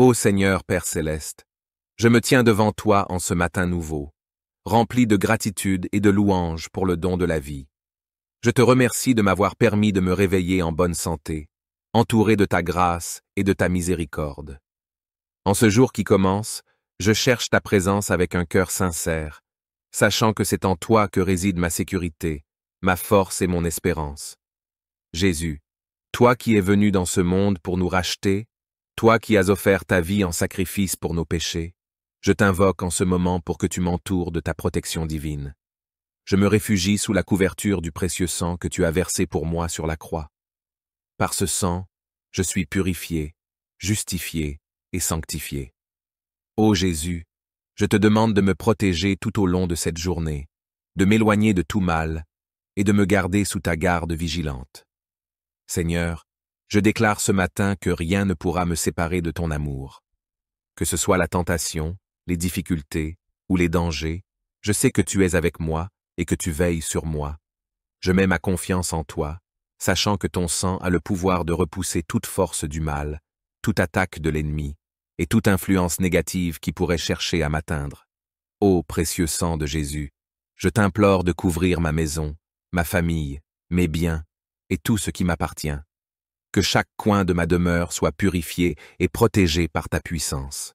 Ô Seigneur Père céleste, je me tiens devant toi en ce matin nouveau, rempli de gratitude et de louange pour le don de la vie. Je te remercie de m'avoir permis de me réveiller en bonne santé, entouré de ta grâce et de ta miséricorde. En ce jour qui commence, je cherche ta présence avec un cœur sincère, sachant que c'est en toi que réside ma sécurité, ma force et mon espérance. Jésus, toi qui es venu dans ce monde pour nous racheter, toi qui as offert ta vie en sacrifice pour nos péchés, je t'invoque en ce moment pour que tu m'entoures de ta protection divine. Je me réfugie sous la couverture du précieux sang que tu as versé pour moi sur la croix. Par ce sang, je suis purifié, justifié et sanctifié. Ô Jésus, je te demande de me protéger tout au long de cette journée, de m'éloigner de tout mal et de me garder sous ta garde vigilante. Seigneur, je déclare ce matin que rien ne pourra me séparer de ton amour. Que ce soit la tentation, les difficultés ou les dangers, je sais que tu es avec moi et que tu veilles sur moi. Je mets ma confiance en toi, sachant que ton sang a le pouvoir de repousser toute force du mal, toute attaque de l'ennemi et toute influence négative qui pourrait chercher à m'atteindre. Ô précieux sang de Jésus, je t'implore de couvrir ma maison, ma famille, mes biens et tout ce qui m'appartient. Que chaque coin de ma demeure soit purifié et protégé par ta puissance.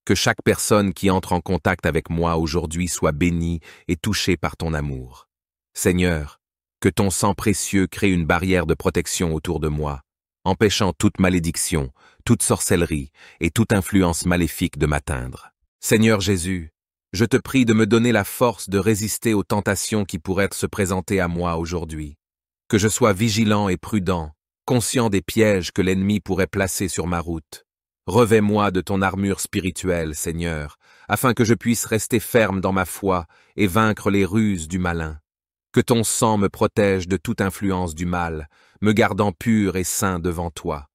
Que chaque personne qui entre en contact avec moi aujourd'hui soit bénie et touchée par ton amour. Seigneur, que ton sang précieux crée une barrière de protection autour de moi, empêchant toute malédiction, toute sorcellerie et toute influence maléfique de m'atteindre. Seigneur Jésus, je te prie de me donner la force de résister aux tentations qui pourraient se présenter à moi aujourd'hui. Que je sois vigilant et prudent, conscient des pièges que l'ennemi pourrait placer sur ma route. Revêt-moi de ton armure spirituelle, Seigneur, afin que je puisse rester ferme dans ma foi et vaincre les ruses du malin. Que ton sang me protège de toute influence du mal, me gardant pur et saint devant toi.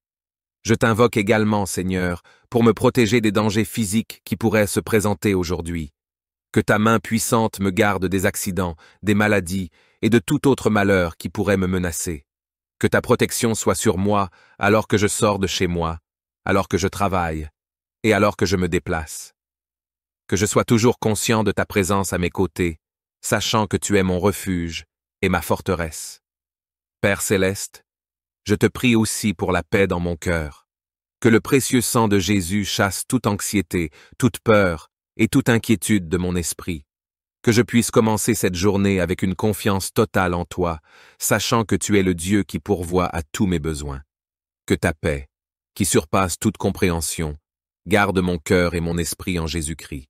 Je t'invoque également, Seigneur, pour me protéger des dangers physiques qui pourraient se présenter aujourd'hui. Que ta main puissante me garde des accidents, des maladies et de tout autre malheur qui pourrait me menacer. Que ta protection soit sur moi alors que je sors de chez moi, alors que je travaille et alors que je me déplace. Que je sois toujours conscient de ta présence à mes côtés, sachant que tu es mon refuge et ma forteresse. Père céleste, je te prie aussi pour la paix dans mon cœur. Que le précieux sang de Jésus chasse toute anxiété, toute peur et toute inquiétude de mon esprit. Que je puisse commencer cette journée avec une confiance totale en toi, sachant que tu es le Dieu qui pourvoit à tous mes besoins. Que ta paix, qui surpasse toute compréhension, garde mon cœur et mon esprit en Jésus-Christ.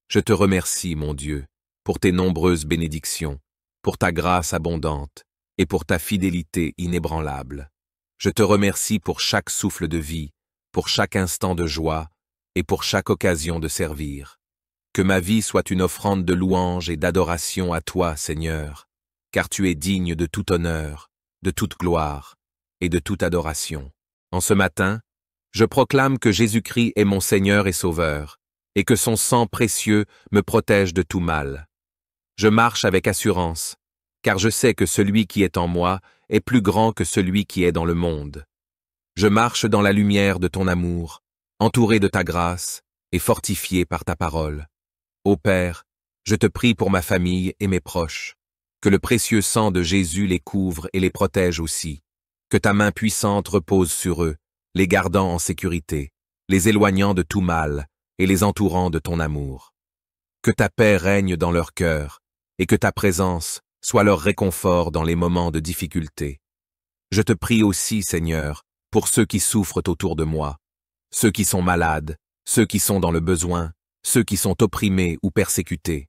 Je te remercie, mon Dieu, pour tes nombreuses bénédictions, pour ta grâce abondante et pour ta fidélité inébranlable. Je te remercie pour chaque souffle de vie, pour chaque instant de joie et pour chaque occasion de servir. Que ma vie soit une offrande de louange et d'adoration à toi, Seigneur, car tu es digne de tout honneur, de toute gloire et de toute adoration. En ce matin, je proclame que Jésus-Christ est mon Seigneur et Sauveur, et que son sang précieux me protège de tout mal. Je marche avec assurance, car je sais que celui qui est en moi est plus grand que celui qui est dans le monde. Je marche dans la lumière de ton amour, entouré de ta grâce et fortifié par ta parole. Ô Père, je te prie pour ma famille et mes proches, que le précieux sang de Jésus les couvre et les protège aussi, que ta main puissante repose sur eux, les gardant en sécurité, les éloignant de tout mal et les entourant de ton amour. Que ta paix règne dans leur cœur et que ta présence soit leur réconfort dans les moments de difficulté. Je te prie aussi, Seigneur, pour ceux qui souffrent autour de moi, ceux qui sont malades, ceux qui sont dans le besoin, ceux qui sont opprimés ou persécutés.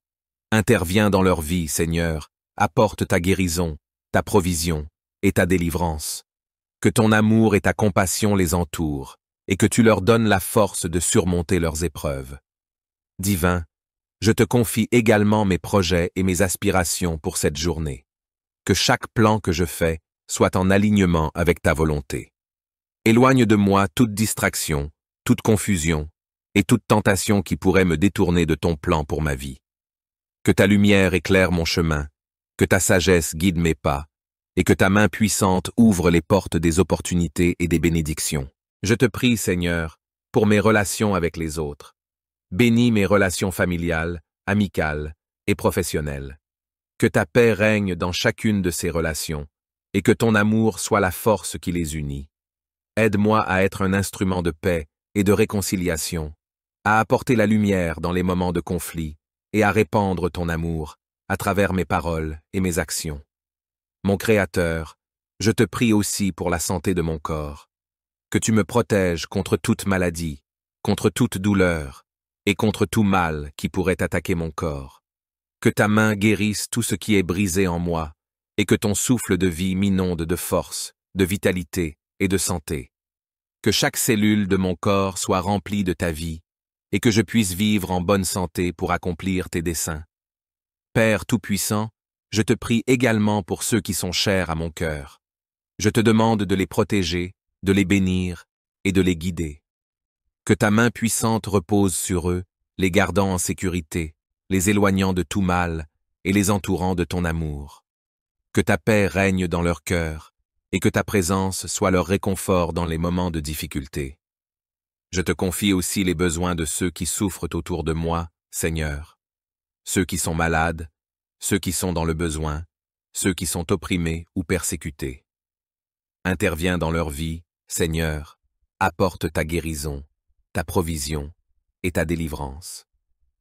Interviens dans leur vie, Seigneur, apporte ta guérison, ta provision et ta délivrance. Que ton amour et ta compassion les entourent, et que tu leur donnes la force de surmonter leurs épreuves. Divin, je te confie également mes projets et mes aspirations pour cette journée. Que chaque plan que je fais soit en alignement avec ta volonté. Éloigne de moi toute distraction, toute confusion, et toute tentation qui pourrait me détourner de ton plan pour ma vie. Que ta lumière éclaire mon chemin, que ta sagesse guide mes pas, et que ta main puissante ouvre les portes des opportunités et des bénédictions. Je te prie, Seigneur, pour mes relations avec les autres. Bénis mes relations familiales, amicales et professionnelles. Que ta paix règne dans chacune de ces relations, et que ton amour soit la force qui les unit. Aide-moi à être un instrument de paix et de réconciliation, à apporter la lumière dans les moments de conflit et à répandre ton amour à travers mes paroles et mes actions. Mon Créateur, je te prie aussi pour la santé de mon corps, que tu me protèges contre toute maladie, contre toute douleur et contre tout mal qui pourrait attaquer mon corps. Que ta main guérisse tout ce qui est brisé en moi et que ton souffle de vie m'inonde de force, de vitalité et de santé. Que chaque cellule de mon corps soit remplie de ta vie et que je puisse vivre en bonne santé pour accomplir tes desseins. Père Tout-Puissant, je te prie également pour ceux qui sont chers à mon cœur. Je te demande de les protéger, de les bénir et de les guider. Que ta main puissante repose sur eux, les gardant en sécurité, les éloignant de tout mal et les entourant de ton amour. Que ta paix règne dans leur cœur et que ta présence soit leur réconfort dans les moments de difficulté. Je te confie aussi les besoins de ceux qui souffrent autour de moi, Seigneur. Ceux qui sont malades, ceux qui sont dans le besoin, ceux qui sont opprimés ou persécutés. Interviens dans leur vie, Seigneur, apporte ta guérison, ta provision et ta délivrance.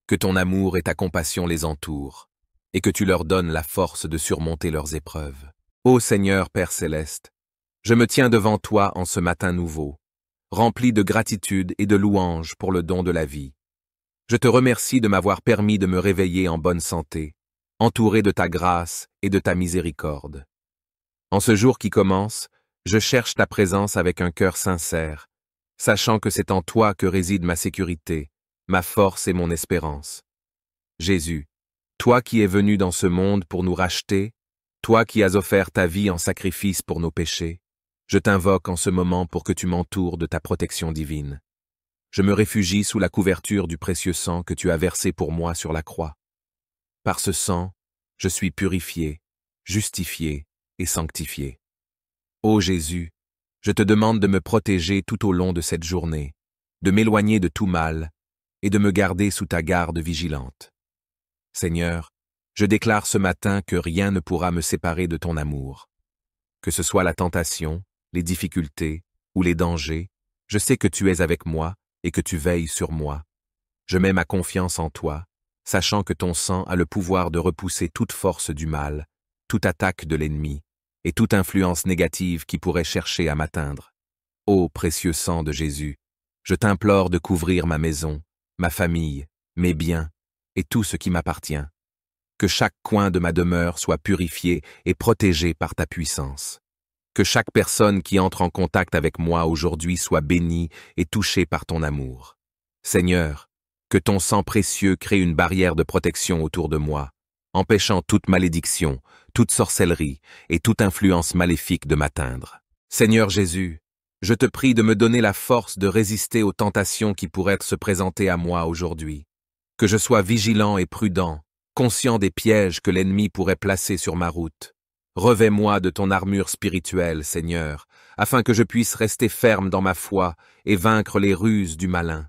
Que ton amour et ta compassion les entourent, et que tu leur donnes la force de surmonter leurs épreuves. Ô Seigneur Père Céleste, je me tiens devant toi en ce matin nouveau, rempli de gratitude et de louange pour le don de la vie. Je te remercie de m'avoir permis de me réveiller en bonne santé, entouré de ta grâce et de ta miséricorde. En ce jour qui commence, je cherche ta présence avec un cœur sincère, sachant que c'est en toi que réside ma sécurité, ma force et mon espérance. Jésus, toi qui es venu dans ce monde pour nous racheter, toi qui as offert ta vie en sacrifice pour nos péchés, je t'invoque en ce moment pour que tu m'entoures de ta protection divine. Je me réfugie sous la couverture du précieux sang que tu as versé pour moi sur la croix. Par ce sang, je suis purifié, justifié et sanctifié. Ô Jésus, je te demande de me protéger tout au long de cette journée, de m'éloigner de tout mal et de me garder sous ta garde vigilante. Seigneur, je déclare ce matin que rien ne pourra me séparer de ton amour. Que ce soit la tentation, les difficultés ou les dangers, je sais que tu es avec moi et que tu veilles sur moi. Je mets ma confiance en toi, sachant que ton sang a le pouvoir de repousser toute force du mal, toute attaque de l'ennemi et toute influence négative qui pourrait chercher à m'atteindre. Ô précieux sang de Jésus, je t'implore de couvrir ma maison, ma famille, mes biens et tout ce qui m'appartient. Que chaque coin de ma demeure soit purifié et protégé par ta puissance. Que chaque personne qui entre en contact avec moi aujourd'hui soit bénie et touchée par ton amour. Seigneur, que ton sang précieux crée une barrière de protection autour de moi, empêchant toute malédiction, toute sorcellerie et toute influence maléfique de m'atteindre. Seigneur Jésus, je te prie de me donner la force de résister aux tentations qui pourraient se présenter à moi aujourd'hui. Que je sois vigilant et prudent, conscient des pièges que l'ennemi pourrait placer sur ma route. Revêt-moi de ton armure spirituelle, Seigneur, afin que je puisse rester ferme dans ma foi et vaincre les ruses du malin.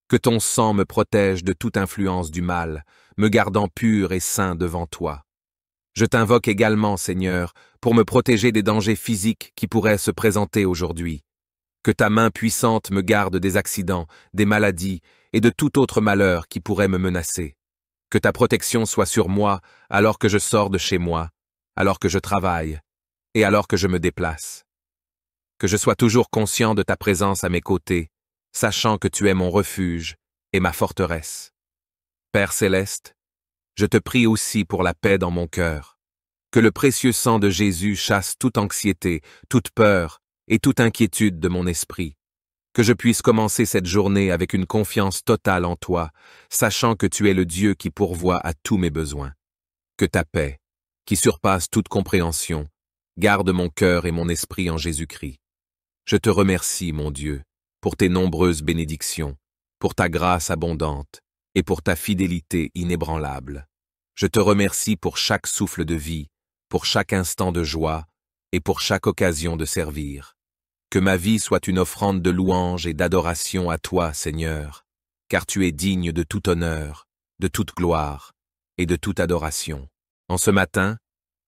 Que ton sang me protège de toute influence du mal, me gardant pur et saint devant toi. Je t'invoque également, Seigneur, pour me protéger des dangers physiques qui pourraient se présenter aujourd'hui. Que ta main puissante me garde des accidents, des maladies et de tout autre malheur qui pourrait me menacer. Que ta protection soit sur moi alors que je sors de chez moi, alors que je travaille et alors que je me déplace. Que je sois toujours conscient de ta présence à mes côtés, sachant que tu es mon refuge et ma forteresse. Père Céleste, je te prie aussi pour la paix dans mon cœur. Que le précieux sang de Jésus chasse toute anxiété, toute peur et toute inquiétude de mon esprit. Que je puisse commencer cette journée avec une confiance totale en toi, sachant que tu es le Dieu qui pourvoit à tous mes besoins. Que ta paix, qui surpasse toute compréhension, garde mon cœur et mon esprit en Jésus-Christ. Je te remercie, mon Dieu, pour tes nombreuses bénédictions, pour ta grâce abondante et pour ta fidélité inébranlable. Je te remercie pour chaque souffle de vie, pour chaque instant de joie et pour chaque occasion de servir. Que ma vie soit une offrande de louange et d'adoration à toi, Seigneur, car tu es digne de tout honneur, de toute gloire et de toute adoration. En ce matin,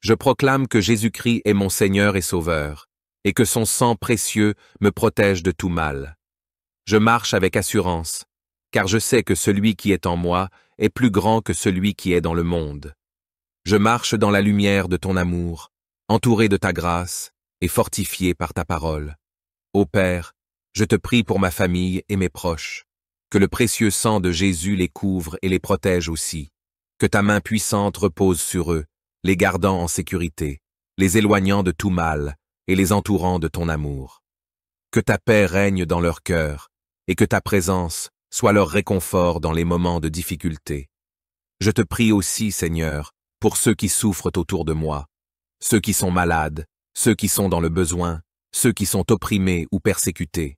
je proclame que Jésus-Christ est mon Seigneur et Sauveur, et que son sang précieux me protège de tout mal. Je marche avec assurance, car je sais que celui qui est en moi est plus grand que celui qui est dans le monde. Je marche dans la lumière de ton amour, entouré de ta grâce et fortifié par ta parole. Ô Père, je te prie pour ma famille et mes proches, que le précieux sang de Jésus les couvre et les protège aussi, que ta main puissante repose sur eux, les gardant en sécurité, les éloignant de tout mal et les entourant de ton amour. Que ta paix règne dans leur cœur et que ta présence soit leur réconfort dans les moments de difficulté. Je te prie aussi, Seigneur, pour ceux qui souffrent autour de moi, ceux qui sont malades, ceux qui sont dans le besoin, ceux qui sont opprimés ou persécutés.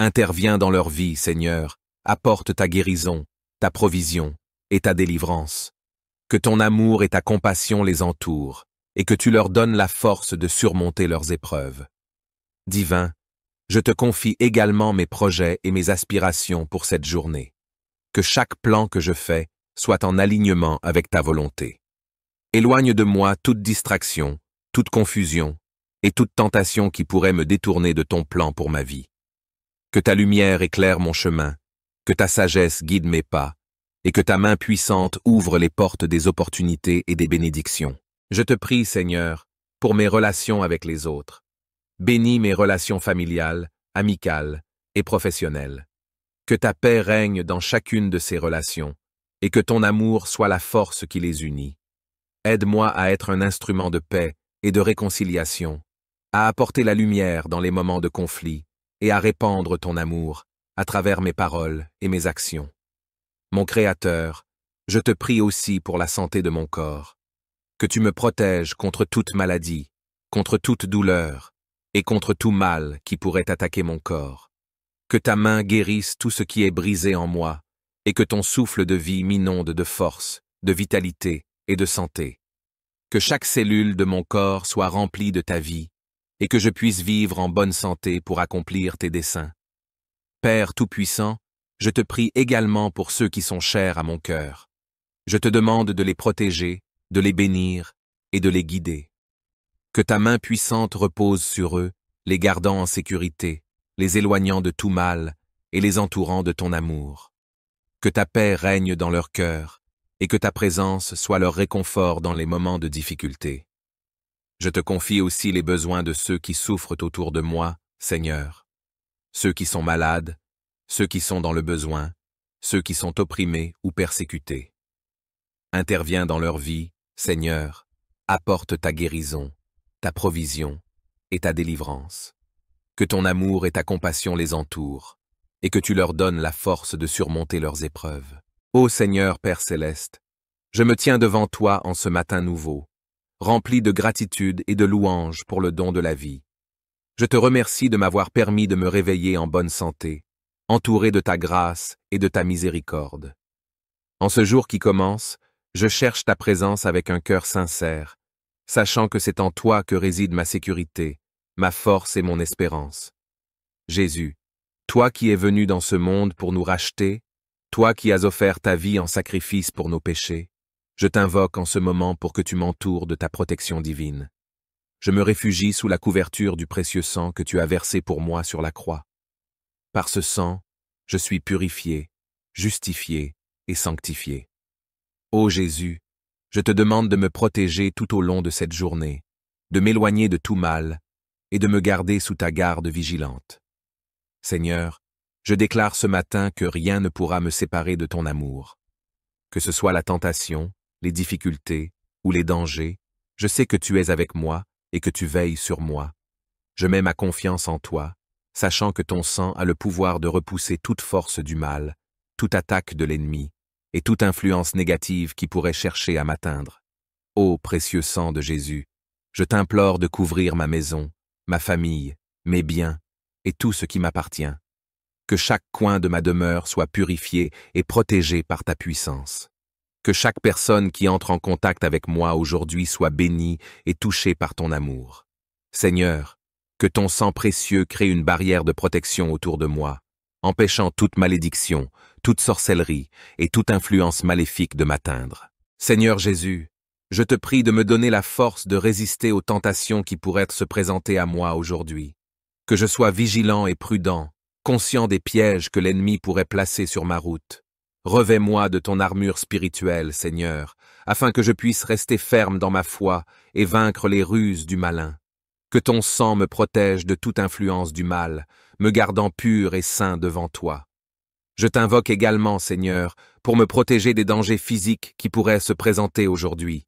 Interviens dans leur vie, Seigneur, apporte ta guérison, ta provision et ta délivrance. Que ton amour et ta compassion les entourent, et que tu leur donnes la force de surmonter leurs épreuves. Divin, je te confie également mes projets et mes aspirations pour cette journée. Que chaque plan que je fais soit en alignement avec ta volonté. Éloigne de moi toute distraction, toute confusion, et toute tentation qui pourrait me détourner de ton plan pour ma vie. Que ta lumière éclaire mon chemin, que ta sagesse guide mes pas, et que ta main puissante ouvre les portes des opportunités et des bénédictions. Je te prie, Seigneur, pour mes relations avec les autres. Bénis mes relations familiales, amicales et professionnelles. Que ta paix règne dans chacune de ces relations, et que ton amour soit la force qui les unit. Aide-moi à être un instrument de paix et de réconciliation, à apporter la lumière dans les moments de conflit et à répandre ton amour à travers mes paroles et mes actions. Mon Créateur, je te prie aussi pour la santé de mon corps, que tu me protèges contre toute maladie, contre toute douleur et contre tout mal qui pourrait attaquer mon corps. Que ta main guérisse tout ce qui est brisé en moi et que ton souffle de vie m'inonde de force, de vitalité et de santé. Que chaque cellule de mon corps soit remplie de ta vie et que je puisse vivre en bonne santé pour accomplir tes desseins. Père Tout-Puissant, je te prie également pour ceux qui sont chers à mon cœur. Je te demande de les protéger, de les bénir et de les guider. Que ta main puissante repose sur eux, les gardant en sécurité, les éloignant de tout mal et les entourant de ton amour. Que ta paix règne dans leur cœur et que ta présence soit leur réconfort dans les moments de difficulté. Je te confie aussi les besoins de ceux qui souffrent autour de moi, Seigneur. Ceux qui sont malades, ceux qui sont dans le besoin, ceux qui sont opprimés ou persécutés. Interviens dans leur vie, Seigneur, apporte ta guérison, ta provision et ta délivrance. Que ton amour et ta compassion les entourent, et que tu leur donnes la force de surmonter leurs épreuves. Ô Seigneur Père Céleste, je me tiens devant toi en ce matin nouveau, rempli de gratitude et de louange pour le don de la vie. Je te remercie de m'avoir permis de me réveiller en bonne santé, entouré de ta grâce et de ta miséricorde. En ce jour qui commence, je cherche ta présence avec un cœur sincère, sachant que c'est en toi que réside ma sécurité, ma force et mon espérance. Jésus, toi qui es venu dans ce monde pour nous racheter, toi qui as offert ta vie en sacrifice pour nos péchés, je t'invoque en ce moment pour que tu m'entoures de ta protection divine. Je me réfugie sous la couverture du précieux sang que tu as versé pour moi sur la croix. Par ce sang, je suis purifié, justifié et sanctifié. Ô Jésus, je te demande de me protéger tout au long de cette journée, de m'éloigner de tout mal et de me garder sous ta garde vigilante. Seigneur, je déclare ce matin que rien ne pourra me séparer de ton amour. Que ce soit la tentation, les difficultés ou les dangers, je sais que tu es avec moi et que tu veilles sur moi. Je mets ma confiance en toi, sachant que ton sang a le pouvoir de repousser toute force du mal, toute attaque de l'ennemi et toute influence négative qui pourrait chercher à m'atteindre. Ô précieux sang de Jésus, je t'implore de couvrir ma maison, ma famille, mes biens et tout ce qui m'appartient. Que chaque coin de ma demeure soit purifié et protégé par ta puissance. Que chaque personne qui entre en contact avec moi aujourd'hui soit bénie et touchée par ton amour. Seigneur, Que ton sang précieux crée une barrière de protection autour de moi, empêchant toute malédiction, toute sorcellerie et toute influence maléfique de m'atteindre. Seigneur Jésus, je te prie de me donner la force de résister aux tentations qui pourraient se présenter à moi aujourd'hui. Que je sois vigilant et prudent, conscient des pièges que l'ennemi pourrait placer sur ma route. Revêt-moi de ton armure spirituelle, Seigneur, afin que je puisse rester ferme dans ma foi et vaincre les ruses du malin. Que ton sang me protège de toute influence du mal, me gardant pur et saint devant toi. Je t'invoque également, Seigneur, pour me protéger des dangers physiques qui pourraient se présenter aujourd'hui.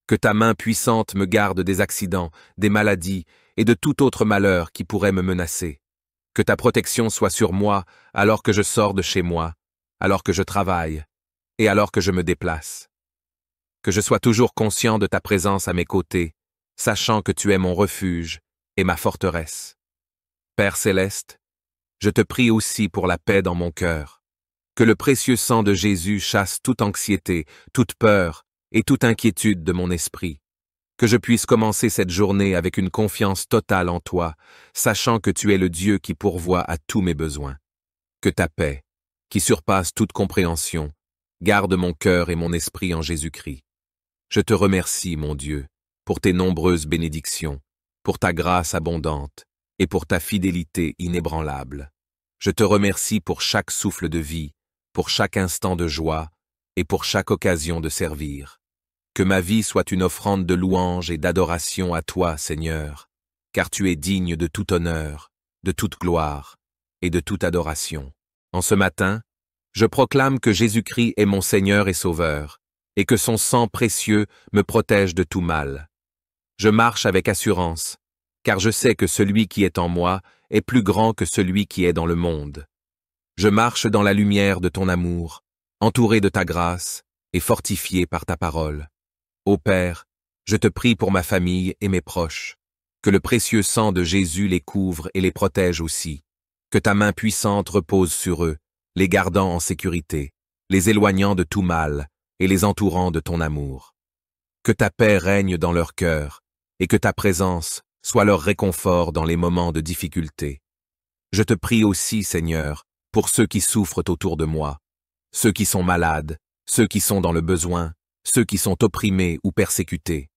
Que ta main puissante me garde des accidents, des maladies et de tout autre malheur qui pourrait me menacer. Que ta protection soit sur moi alors que je sors de chez moi, alors que je travaille et alors que je me déplace. Que je sois toujours conscient de ta présence à mes côtés, sachant que tu es mon refuge et ma forteresse. Père céleste, je te prie aussi pour la paix dans mon cœur. Que le précieux sang de Jésus chasse toute anxiété, toute peur et toute inquiétude de mon esprit. Que je puisse commencer cette journée avec une confiance totale en toi, sachant que tu es le Dieu qui pourvoit à tous mes besoins. Que ta paix, qui surpasse toute compréhension, garde mon cœur et mon esprit en Jésus-Christ. Je te remercie, mon Dieu, pour tes nombreuses bénédictions, pour ta grâce abondante et pour ta fidélité inébranlable. Je te remercie pour chaque souffle de vie, pour chaque instant de joie et pour chaque occasion de servir. Que ma vie soit une offrande de louange et d'adoration à toi, Seigneur, car tu es digne de tout honneur, de toute gloire et de toute adoration. En ce matin, je proclame que Jésus-Christ est mon Seigneur et Sauveur, et que son sang précieux me protège de tout mal. Je marche avec assurance, car je sais que celui qui est en moi est plus grand que celui qui est dans le monde. Je marche dans la lumière de ton amour, entouré de ta grâce et fortifié par ta parole. Ô Père, je te prie pour ma famille et mes proches, que le précieux sang de Jésus les couvre et les protège aussi, que ta main puissante repose sur eux, les gardant en sécurité, les éloignant de tout mal et les entourant de ton amour. Que ta paix règne dans leur cœur et que ta présence soit leur réconfort dans les moments de difficulté. Je te prie aussi, Seigneur, pour ceux qui souffrent autour de moi, ceux qui sont malades, ceux qui sont dans le besoin, ceux qui sont opprimés ou persécutés.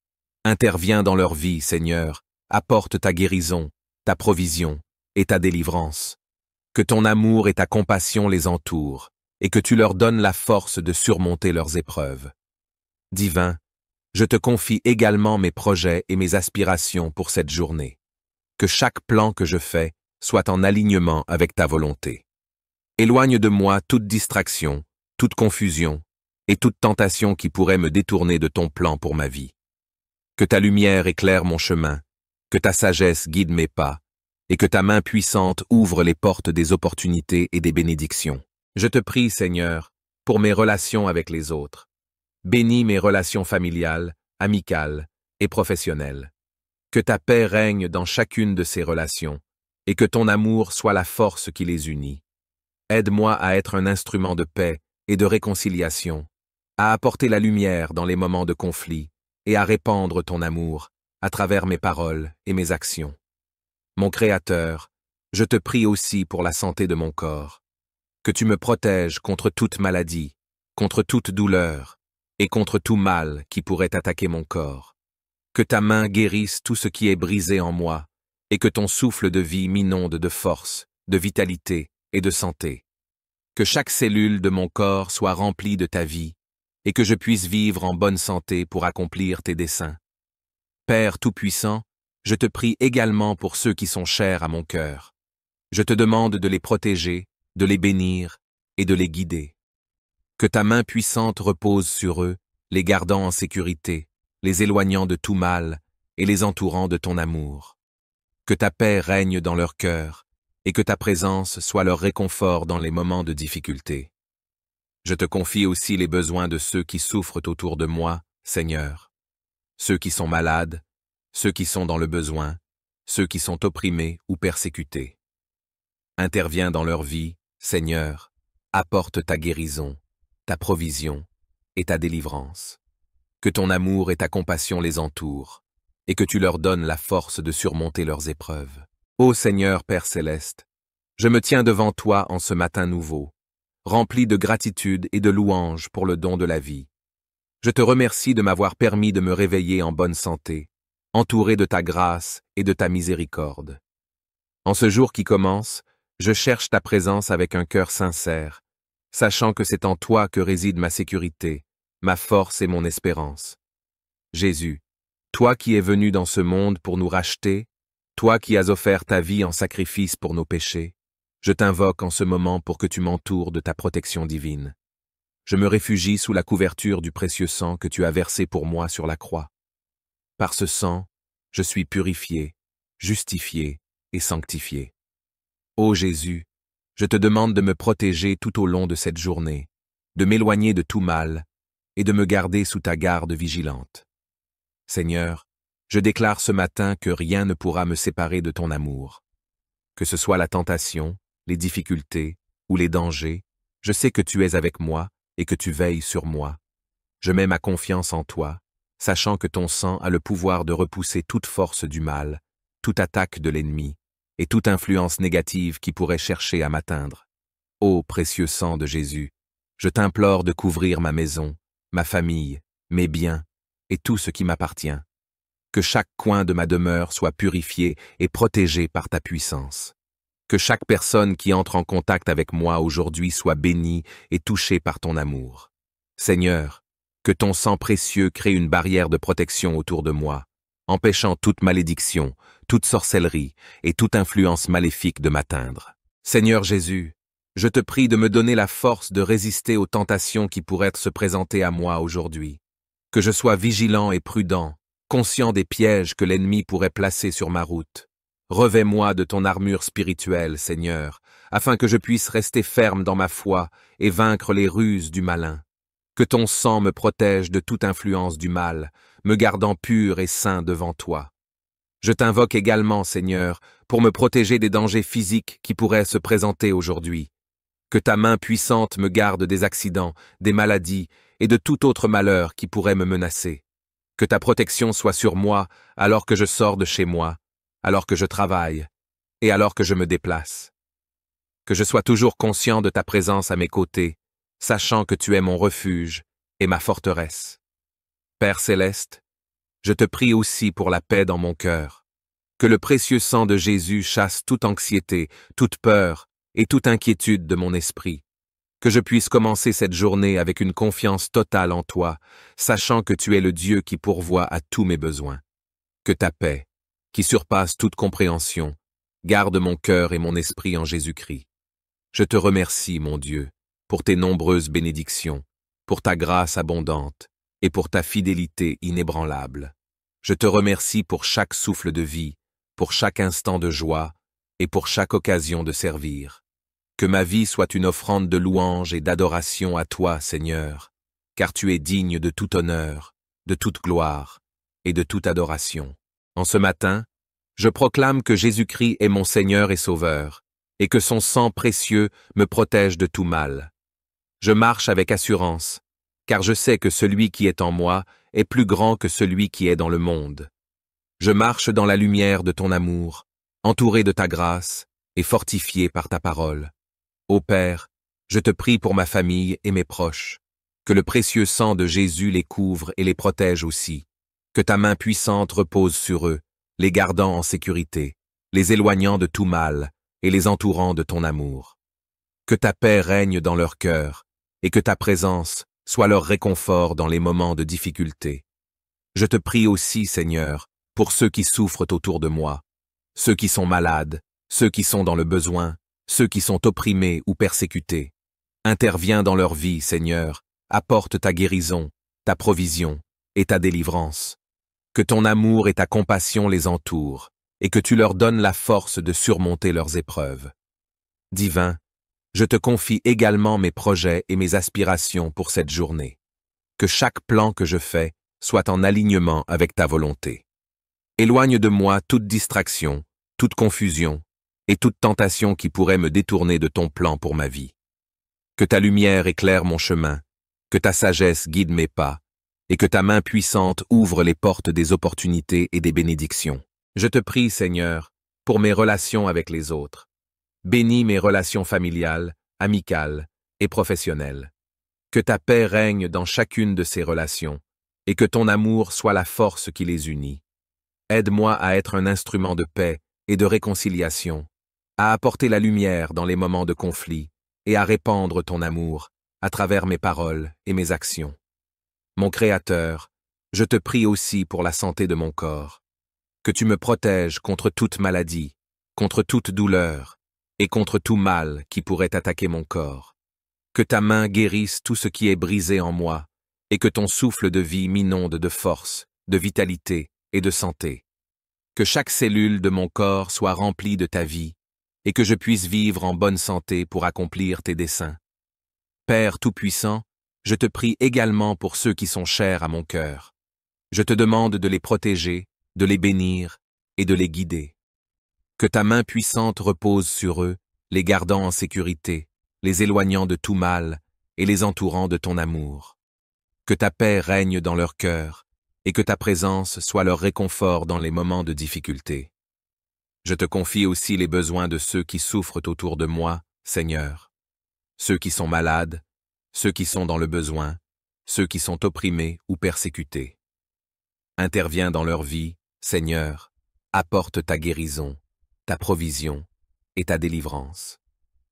Interviens dans leur vie, Seigneur, apporte ta guérison, ta provision et ta délivrance. Que ton amour et ta compassion les entourent, et que tu leur donnes la force de surmonter leurs épreuves. Divin, je te confie également mes projets et mes aspirations pour cette journée. Que chaque plan que je fais soit en alignement avec ta volonté. Éloigne de moi toute distraction, toute confusion, et toute tentation qui pourrait me détourner de ton plan pour ma vie. Que ta lumière éclaire mon chemin, que ta sagesse guide mes pas, et que ta main puissante ouvre les portes des opportunités et des bénédictions. Je te prie, Seigneur, pour mes relations avec les autres. Bénis mes relations familiales, amicales et professionnelles. Que ta paix règne dans chacune de ces relations, et que ton amour soit la force qui les unit. Aide-moi à être un instrument de paix et de réconciliation, à apporter la lumière dans les moments de conflit et à répandre ton amour à travers mes paroles et mes actions. Mon Créateur, je te prie aussi pour la santé de mon corps, que tu me protèges contre toute maladie, contre toute douleur et contre tout mal qui pourrait attaquer mon corps. Que ta main guérisse tout ce qui est brisé en moi et que ton souffle de vie m'inonde de force, de vitalité et de santé. Que chaque cellule de mon corps soit remplie de ta vie et que je puisse vivre en bonne santé pour accomplir tes desseins. Père Tout-Puissant, je te prie également pour ceux qui sont chers à mon cœur. Je te demande de les protéger, de les bénir et de les guider. Que ta main puissante repose sur eux, les gardant en sécurité, les éloignant de tout mal et les entourant de ton amour. Que ta paix règne dans leur cœur et que ta présence soit leur réconfort dans les moments de difficulté. Je te confie aussi les besoins de ceux qui souffrent autour de moi, Seigneur. Ceux qui sont malades, ceux qui sont dans le besoin, ceux qui sont opprimés ou persécutés. Interviens dans leur vie, Seigneur, apporte ta guérison, ta provision et ta délivrance. Que ton amour et ta compassion les entourent, et que tu leur donnes la force de surmonter leurs épreuves. Ô Seigneur Père céleste, je me tiens devant toi en ce matin nouveau, rempli de gratitude et de louange pour le don de la vie. Je te remercie de m'avoir permis de me réveiller en bonne santé, entouré de ta grâce et de ta miséricorde. En ce jour qui commence, je cherche ta présence avec un cœur sincère, sachant que c'est en toi que réside ma sécurité, ma force et mon espérance. Jésus, toi qui es venu dans ce monde pour nous racheter, toi qui as offert ta vie en sacrifice pour nos péchés, je t'invoque en ce moment pour que tu m'entoures de ta protection divine. Je me réfugie sous la couverture du précieux sang que tu as versé pour moi sur la croix. Par ce sang, je suis purifié, justifié et sanctifié. Ô Jésus, je te demande de me protéger tout au long de cette journée, de m'éloigner de tout mal et de me garder sous ta garde vigilante. Seigneur, je déclare ce matin que rien ne pourra me séparer de ton amour. Que ce soit la tentation, les difficultés ou les dangers, je sais que tu es avec moi et que tu veilles sur moi. Je mets ma confiance en toi, sachant que ton sang a le pouvoir de repousser toute force du mal, toute attaque de l'ennemi et toute influence négative qui pourrait chercher à m'atteindre. Ô précieux sang de Jésus, je t'implore de couvrir ma maison, ma famille, mes biens et tout ce qui m'appartient. Que chaque coin de ma demeure soit purifié et protégé par ta puissance. Que chaque personne qui entre en contact avec moi aujourd'hui soit bénie et touchée par ton amour. Seigneur, que ton sang précieux crée une barrière de protection autour de moi, empêchant toute malédiction, toute sorcellerie et toute influence maléfique de m'atteindre. Seigneur Jésus, je te prie de me donner la force de résister aux tentations qui pourraient se présenter à moi aujourd'hui. Que je sois vigilant et prudent, conscient des pièges que l'ennemi pourrait placer sur ma route. Revêt-moi de ton armure spirituelle, Seigneur, afin que je puisse rester ferme dans ma foi et vaincre les ruses du malin. Que ton sang me protège de toute influence du mal, me gardant pur et saint devant toi. Je t'invoque également, Seigneur, pour me protéger des dangers physiques qui pourraient se présenter aujourd'hui. Que ta main puissante me garde des accidents, des maladies et de tout autre malheur qui pourrait me menacer. Que ta protection soit sur moi alors que je sors de chez moi, alors que je travaille et alors que je me déplace. Que je sois toujours conscient de ta présence à mes côtés, sachant que tu es mon refuge et ma forteresse. Père céleste, je te prie aussi pour la paix dans mon cœur. Que le précieux sang de Jésus chasse toute anxiété, toute peur et toute inquiétude de mon esprit. Que je puisse commencer cette journée avec une confiance totale en toi, sachant que tu es le Dieu qui pourvoit à tous mes besoins. Que ta paix, qui surpasse toute compréhension, garde mon cœur et mon esprit en Jésus-Christ. Je te remercie, mon Dieu, pour tes nombreuses bénédictions, pour ta grâce abondante et pour ta fidélité inébranlable. Je te remercie pour chaque souffle de vie, pour chaque instant de joie et pour chaque occasion de servir. Que ma vie soit une offrande de louange et d'adoration à toi, Seigneur, car tu es digne de tout honneur, de toute gloire et de toute adoration. En ce matin, je proclame que Jésus-Christ est mon Seigneur et Sauveur, et que son sang précieux me protège de tout mal. Je marche avec assurance, car je sais que celui qui est en moi est plus grand que celui qui est dans le monde. Je marche dans la lumière de ton amour, entouré de ta grâce et fortifié par ta parole. Ô Père, je te prie pour ma famille et mes proches, que le précieux sang de Jésus les couvre et les protège aussi, que ta main puissante repose sur eux, les gardant en sécurité, les éloignant de tout mal et les entourant de ton amour. Que ta paix règne dans leur cœur et que ta présence soit leur réconfort dans les moments de difficulté. Je te prie aussi, Seigneur, pour ceux qui souffrent autour de moi, ceux qui sont malades, ceux qui sont dans le besoin, ceux qui sont opprimés ou persécutés. Interviens dans leur vie, Seigneur, apporte ta guérison, ta provision et ta délivrance. Que ton amour et ta compassion les entourent, et que tu leur donnes la force de surmonter leurs épreuves. Divin, je te confie également mes projets et mes aspirations pour cette journée. Que chaque plan que je fais soit en alignement avec ta volonté. Éloigne de moi toute distraction, toute confusion et toute tentation qui pourrait me détourner de ton plan pour ma vie. Que ta lumière éclaire mon chemin, que ta sagesse guide mes pas, et que ta main puissante ouvre les portes des opportunités et des bénédictions. Je te prie, Seigneur, pour mes relations avec les autres. Bénis mes relations familiales, amicales et professionnelles. Que ta paix règne dans chacune de ces relations, et que ton amour soit la force qui les unit. Aide-moi à être un instrument de paix et de réconciliation, à apporter la lumière dans les moments de conflit et à répandre ton amour à travers mes paroles et mes actions. Mon Créateur, je te prie aussi pour la santé de mon corps, que tu me protèges contre toute maladie, contre toute douleur et contre tout mal qui pourrait attaquer mon corps. Que ta main guérisse tout ce qui est brisé en moi et que ton souffle de vie m'inonde de force, de vitalité et de santé. Que chaque cellule de mon corps soit remplie de ta vie et que je puisse vivre en bonne santé pour accomplir tes desseins. Père Tout-Puissant, je te prie également pour ceux qui sont chers à mon cœur. Je te demande de les protéger, de les bénir et de les guider. Que ta main puissante repose sur eux, les gardant en sécurité, les éloignant de tout mal et les entourant de ton amour. Que ta paix règne dans leur cœur et que ta présence soit leur réconfort dans les moments de difficulté. Je te confie aussi les besoins de ceux qui souffrent autour de moi, Seigneur. Ceux qui sont malades, ceux qui sont dans le besoin, ceux qui sont opprimés ou persécutés. Interviens dans leur vie, Seigneur, apporte ta guérison, ta provision et ta délivrance.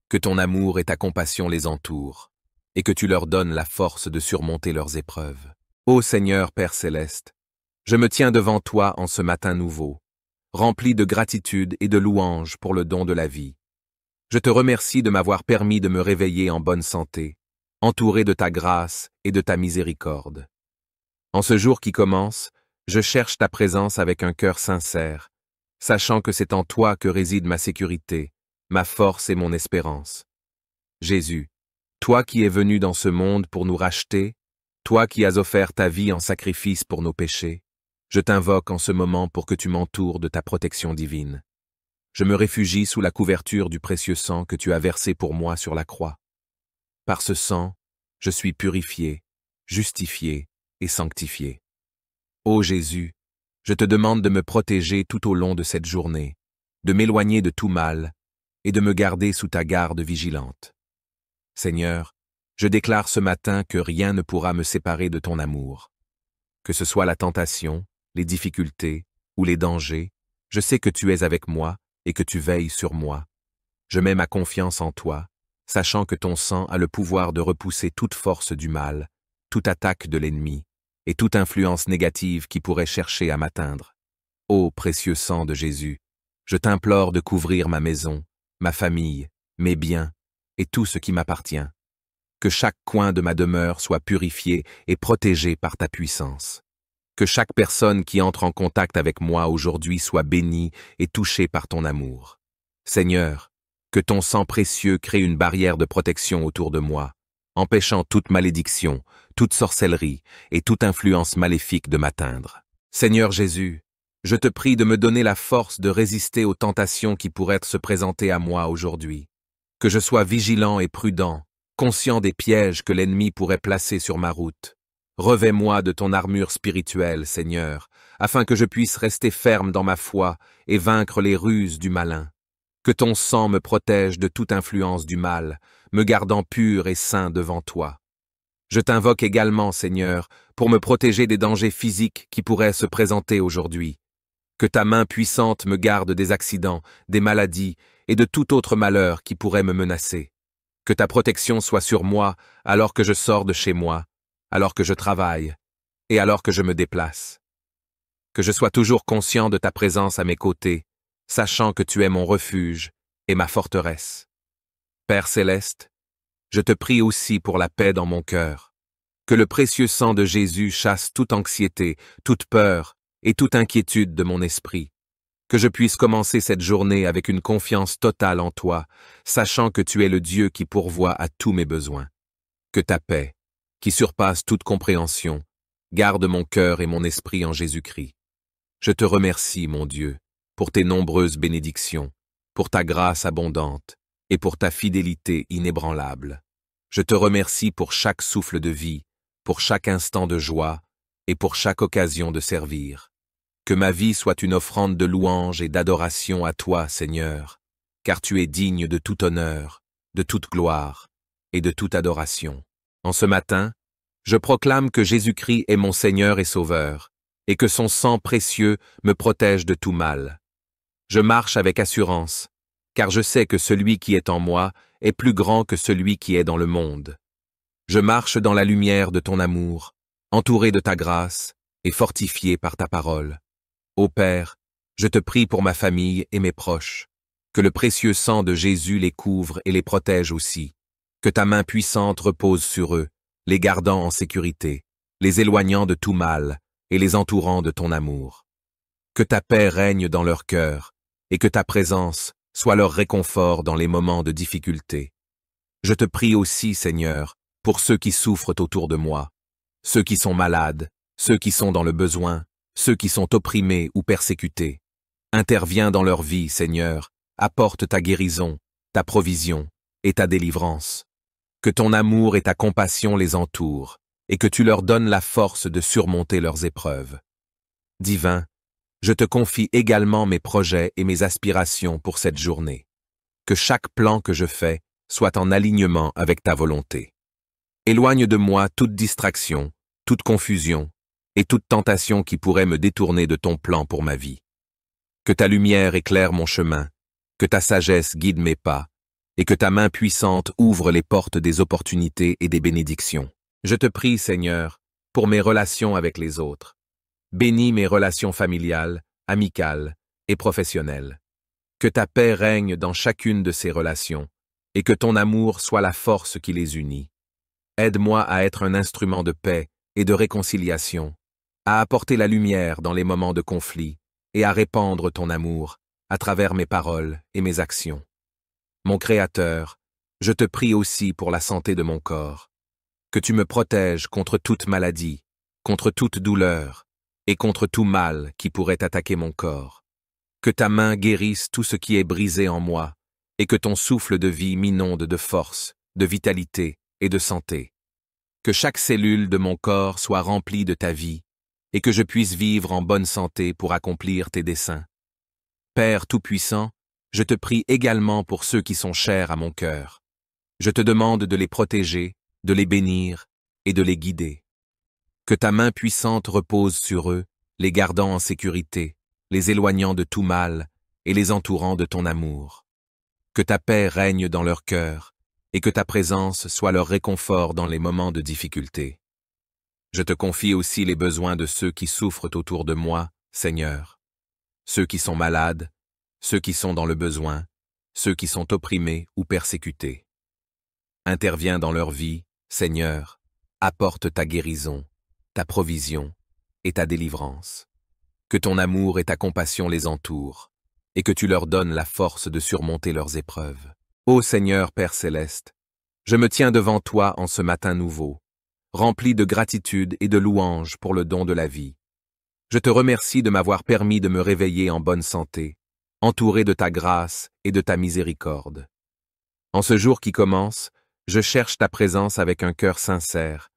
Que ton amour et ta compassion les entourent, et que tu leur donnes la force de surmonter leurs épreuves. Ô Seigneur Père Céleste, je me tiens devant toi en ce matin nouveau, rempli de gratitude et de louange pour le don de la vie. Je te remercie de m'avoir permis de me réveiller en bonne santé, entouré de ta grâce et de ta miséricorde. En ce jour qui commence, je cherche ta présence avec un cœur sincère, sachant que c'est en toi que réside ma sécurité, ma force et mon espérance. Jésus, toi qui es venu dans ce monde pour nous racheter, toi qui as offert ta vie en sacrifice pour nos péchés, je t'invoque en ce moment pour que tu m'entoures de ta protection divine. Je me réfugie sous la couverture du précieux sang que tu as versé pour moi sur la croix. Par ce sang, je suis purifié, justifié et sanctifié. Ô Jésus, je te demande de me protéger tout au long de cette journée, de m'éloigner de tout mal et de me garder sous ta garde vigilante. Seigneur, je déclare ce matin que rien ne pourra me séparer de ton amour. Que ce soit la tentation, les difficultés ou les dangers, je sais que tu es avec moi et que tu veilles sur moi. Je mets ma confiance en toi, sachant que ton sang a le pouvoir de repousser toute force du mal, toute attaque de l'ennemi et toute influence négative qui pourrait chercher à m'atteindre. Ô précieux sang de Jésus, je t'implore de couvrir ma maison, ma famille, mes biens et tout ce qui m'appartient. Que chaque coin de ma demeure soit purifié et protégé par ta puissance. Que chaque personne qui entre en contact avec moi aujourd'hui soit bénie et touchée par ton amour. Seigneur, que ton sang précieux crée une barrière de protection autour de moi, empêchant toute malédiction, toute sorcellerie et toute influence maléfique de m'atteindre. Seigneur Jésus, je te prie de me donner la force de résister aux tentations qui pourraient se présenter à moi aujourd'hui. Que je sois vigilant et prudent, conscient des pièges que l'ennemi pourrait placer sur ma route. Revêt-moi de ton armure spirituelle, Seigneur, afin que je puisse rester ferme dans ma foi et vaincre les ruses du malin. Que ton sang me protège de toute influence du mal, me gardant pur et saint devant toi. Je t'invoque également, Seigneur, pour me protéger des dangers physiques qui pourraient se présenter aujourd'hui. Que ta main puissante me garde des accidents, des maladies et de tout autre malheur qui pourrait me menacer. Que ta protection soit sur moi alors que je sors de chez moi, alors que je travaille et alors que je me déplace. Que je sois toujours conscient de ta présence à mes côtés, sachant que tu es mon refuge et ma forteresse. Père Céleste, je te prie aussi pour la paix dans mon cœur. Que le précieux sang de Jésus chasse toute anxiété, toute peur et toute inquiétude de mon esprit. Que je puisse commencer cette journée avec une confiance totale en toi, sachant que tu es le Dieu qui pourvoit à tous mes besoins. Que ta paix, qui surpasse toute compréhension, garde mon cœur et mon esprit en Jésus-Christ. Je te remercie, mon Dieu, pour tes nombreuses bénédictions, pour ta grâce abondante et pour ta fidélité inébranlable. Je te remercie pour chaque souffle de vie, pour chaque instant de joie et pour chaque occasion de servir. Que ma vie soit une offrande de louange et d'adoration à toi, Seigneur, car tu es digne de tout honneur, de toute gloire et de toute adoration. En ce matin, je proclame que Jésus-Christ est mon Seigneur et Sauveur, et que son sang précieux me protège de tout mal. Je marche avec assurance, car je sais que celui qui est en moi est plus grand que celui qui est dans le monde. Je marche dans la lumière de ton amour, entouré de ta grâce et fortifié par ta parole. Ô Père, je te prie pour ma famille et mes proches, que le précieux sang de Jésus les couvre et les protège aussi, que ta main puissante repose sur eux, les gardant en sécurité, les éloignant de tout mal et les entourant de ton amour. Que ta paix règne dans leur cœur et que ta présence soit leur réconfort dans les moments de difficulté. Je te prie aussi, Seigneur, pour ceux qui souffrent autour de moi, ceux qui sont malades, ceux qui sont dans le besoin, ceux qui sont opprimés ou persécutés. Interviens dans leur vie, Seigneur, apporte ta guérison, ta provision et ta délivrance. Que ton amour et ta compassion les entourent, et que tu leur donnes la force de surmonter leurs épreuves. Divin, je te confie également mes projets et mes aspirations pour cette journée. Que chaque plan que je fais soit en alignement avec ta volonté. Éloigne de moi toute distraction, toute confusion, et toute tentation qui pourrait me détourner de ton plan pour ma vie. Que ta lumière éclaire mon chemin, que ta sagesse guide mes pas, et que ta main puissante ouvre les portes des opportunités et des bénédictions. Je te prie, Seigneur, pour mes relations avec les autres. Bénis mes relations familiales, amicales et professionnelles. Que ta paix règne dans chacune de ces relations, et que ton amour soit la force qui les unit. Aide-moi à être un instrument de paix et de réconciliation, à apporter la lumière dans les moments de conflit et à répandre ton amour à travers mes paroles et mes actions. Mon Créateur, je te prie aussi pour la santé de mon corps, que tu me protèges contre toute maladie, contre toute douleur et contre tout mal qui pourrait attaquer mon corps. Que ta main guérisse tout ce qui est brisé en moi et que ton souffle de vie m'inonde de force, de vitalité et de santé. Que chaque cellule de mon corps soit remplie de ta vie et que je puisse vivre en bonne santé pour accomplir tes desseins. Père Tout-Puissant, je te prie également pour ceux qui sont chers à mon cœur. Je te demande de les protéger, de les bénir et de les guider. Que ta main puissante repose sur eux, les gardant en sécurité, les éloignant de tout mal et les entourant de ton amour. Que ta paix règne dans leur cœur et que ta présence soit leur réconfort dans les moments de difficulté. Je te confie aussi les besoins de ceux qui souffrent autour de moi, Seigneur. Ceux qui sont malades, ceux qui sont dans le besoin, ceux qui sont opprimés ou persécutés. Interviens dans leur vie, Seigneur, apporte ta guérison, ta provision et ta délivrance. Que ton amour et ta compassion les entourent, et que tu leur donnes la force de surmonter leurs épreuves. Ô Seigneur Père Céleste, je me tiens devant toi en ce matin nouveau, rempli de gratitude et de louange pour le don de la vie. Je te remercie de m'avoir permis de me réveiller en bonne santé, entouré de ta grâce et de ta miséricorde. En ce jour qui commence, je cherche ta présence avec un cœur sincère,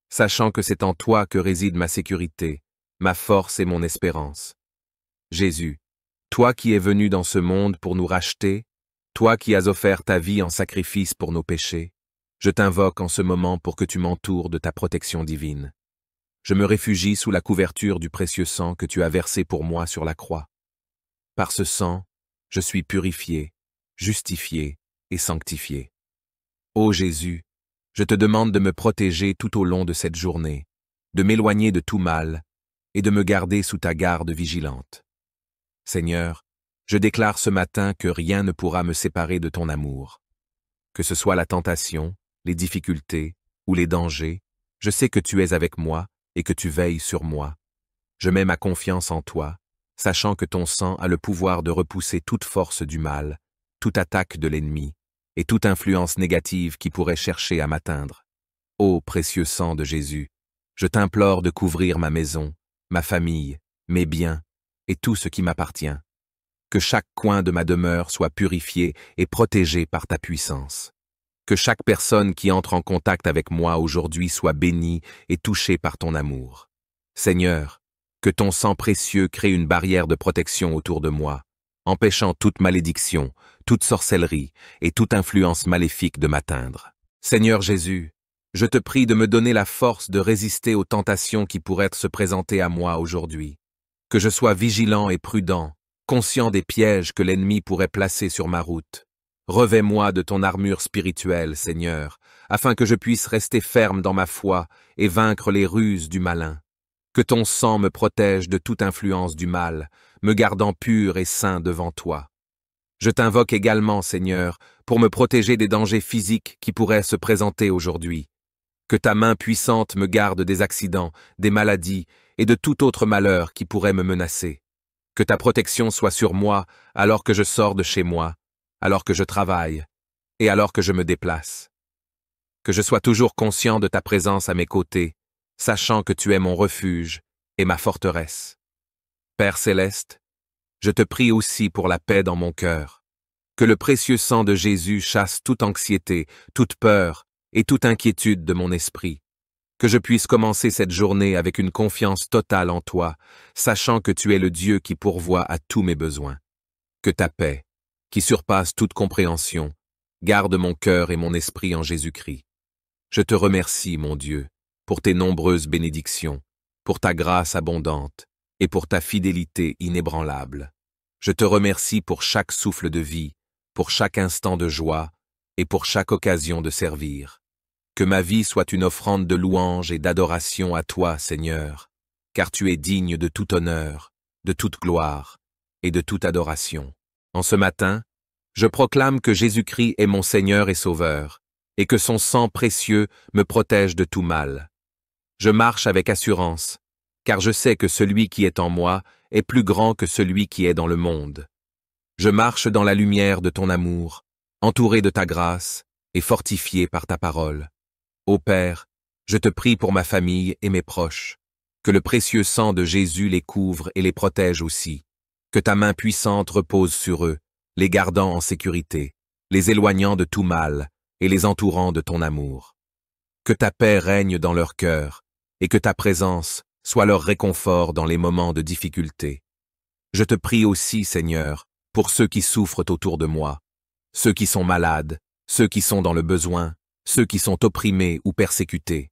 sachant que c'est en toi que réside ma sécurité, ma force et mon espérance. Jésus, toi qui es venu dans ce monde pour nous racheter, toi qui as offert ta vie en sacrifice pour nos péchés, je t'invoque en ce moment pour que tu m'entoures de ta protection divine. Je me réfugie sous la couverture du précieux sang que tu as versé pour moi sur la croix. Par ce sang, je suis purifié, justifié et sanctifié. Ô Jésus, je te demande de me protéger tout au long de cette journée, de m'éloigner de tout mal et de me garder sous ta garde vigilante. Seigneur, je déclare ce matin que rien ne pourra me séparer de ton amour. Que ce soit la tentation, les difficultés ou les dangers, je sais que tu es avec moi et que tu veilles sur moi. Je mets ma confiance en toi, sachant que ton sang a le pouvoir de repousser toute force du mal, toute attaque de l'ennemi et toute influence négative qui pourrait chercher à m'atteindre. Ô précieux sang de Jésus, je t'implore de couvrir ma maison, ma famille, mes biens et tout ce qui m'appartient. Que chaque coin de ma demeure soit purifié et protégé par ta puissance. Que chaque personne qui entre en contact avec moi aujourd'hui soit bénie et touchée par ton amour. Seigneur, Que ton sang précieux crée une barrière de protection autour de moi, empêchant toute malédiction, toute sorcellerie et toute influence maléfique de m'atteindre. Seigneur Jésus, je te prie de me donner la force de résister aux tentations qui pourraient se présenter à moi aujourd'hui. Que je sois vigilant et prudent, conscient des pièges que l'ennemi pourrait placer sur ma route. Revêt-moi de ton armure spirituelle, Seigneur, afin que je puisse rester ferme dans ma foi et vaincre les ruses du malin. Que ton sang me protège de toute influence du mal, me gardant pur et saint devant toi. Je t'invoque également, Seigneur, pour me protéger des dangers physiques qui pourraient se présenter aujourd'hui. Que ta main puissante me garde des accidents, des maladies et de tout autre malheur qui pourrait me menacer. Que ta protection soit sur moi alors que je sors de chez moi, alors que je travaille et alors que je me déplace. Que je sois toujours conscient de ta présence à mes côtés, sachant que tu es mon refuge et ma forteresse. Père céleste, je te prie aussi pour la paix dans mon cœur. Que le précieux sang de Jésus chasse toute anxiété, toute peur et toute inquiétude de mon esprit. Que je puisse commencer cette journée avec une confiance totale en toi, sachant que tu es le Dieu qui pourvoit à tous mes besoins. Que ta paix, qui surpasse toute compréhension, garde mon cœur et mon esprit en Jésus-Christ. Je te remercie, mon Dieu, pour tes nombreuses bénédictions, pour ta grâce abondante et pour ta fidélité inébranlable. Je te remercie pour chaque souffle de vie, pour chaque instant de joie et pour chaque occasion de servir. Que ma vie soit une offrande de louange et d'adoration à toi, Seigneur, car tu es digne de tout honneur, de toute gloire et de toute adoration. En ce matin, je proclame que Jésus-Christ est mon Seigneur et Sauveur, et que son sang précieux me protège de tout mal. Je marche avec assurance, car je sais que celui qui est en moi est plus grand que celui qui est dans le monde. Je marche dans la lumière de ton amour, entouré de ta grâce et fortifié par ta parole. Ô Père, je te prie pour ma famille et mes proches, que le précieux sang de Jésus les couvre et les protège aussi, que ta main puissante repose sur eux, les gardant en sécurité, les éloignant de tout mal et les entourant de ton amour. Que ta paix règne dans leur cœur et que ta présence soit leur réconfort dans les moments de difficulté. Je te prie aussi, Seigneur, pour ceux qui souffrent autour de moi, ceux qui sont malades, ceux qui sont dans le besoin, ceux qui sont opprimés ou persécutés.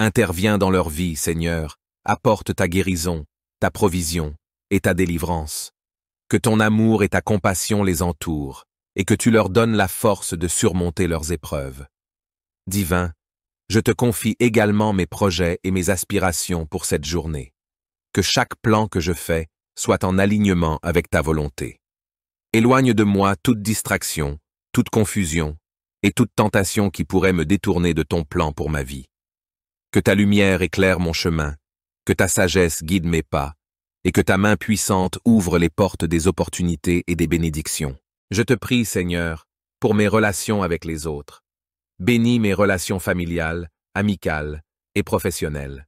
Interviens dans leur vie, Seigneur, apporte ta guérison, ta provision et ta délivrance. Que ton amour et ta compassion les entourent, et que tu leur donnes la force de surmonter leurs épreuves. Divin, je te confie également mes projets et mes aspirations pour cette journée. Que chaque plan que je fais soit en alignement avec ta volonté. Éloigne de moi toute distraction, toute confusion, et toute tentation qui pourrait me détourner de ton plan pour ma vie. Que ta lumière éclaire mon chemin, que ta sagesse guide mes pas, et que ta main puissante ouvre les portes des opportunités et des bénédictions. Je te prie, Seigneur, pour mes relations avec les autres. Bénis mes relations familiales, amicales et professionnelles.